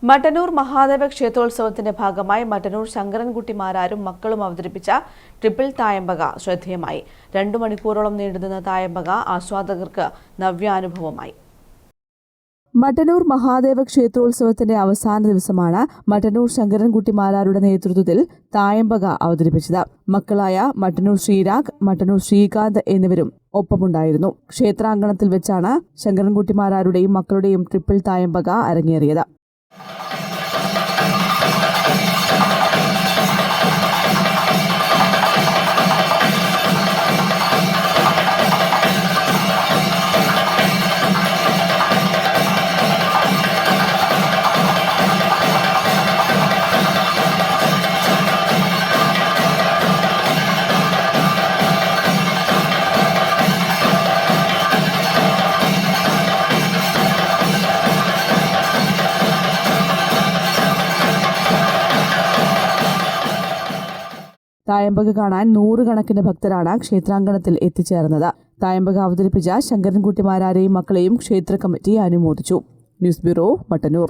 മട്ടന്നൂർ മഹാദേവ ക്ഷേത്രോത്സവത്തിന്റെ ഭാഗമായി മട്ടന്നൂർ ശങ്കരൻകുട്ടിമാരാരും മക്കളും അവതരിപ്പിച്ച ട്രിപ്പിൾ തായമ്പക ശ്രദ്ധേയമായി. 2 മണിക്കൂറോളം നീണ്ടുനിന്ന തായമ്പക ആസ്വാദകർക്ക് നവ്യാനുഭവമായി. മട്ടന്നൂർ മഹാദേവ ക്ഷേത്രോത്സവത്തിന്റെ അവസാന ദിവസമാണ് മട്ടന്നൂർ ശങ്കരൻകുട്ടിമാരാരുടെ നേതൃത്വത്തിൽ തായമ്പക അവതരിപ്പിച്ചത്. മക്കളായ മട്ടന്നൂർ ശ്രീരാഗ്, മട്ടന്നൂർ ശ്രീകാന്ത് എന്നിവരും ഒപ്പമുണ്ടായിരുന്നു. ക്ഷേത്രാങ്കണത്തിൽ വെച്ചാണ് ശങ്കരൻകുട്ടിമാരാരുടെയും മക്കളുടെയും ട്രിപ്പിൾ തായമ്പക അരങ്ങേറിയത്. തായമ്പക കാണാൻ 100 കണക്കിന് ഭക്തരാണ് ക്ഷേത്രാങ്കണത്തിൽ എത്തിച്ചേർന്നത്. തായമ്പക അവതരിപ്പിച്ച ശങ്കരൻകുട്ടിമാരാരെയും മക്കളെയും ക്ഷേത്ര കമ്മിറ്റി അനുമോദിച്ചു. News bureau, Mattannur.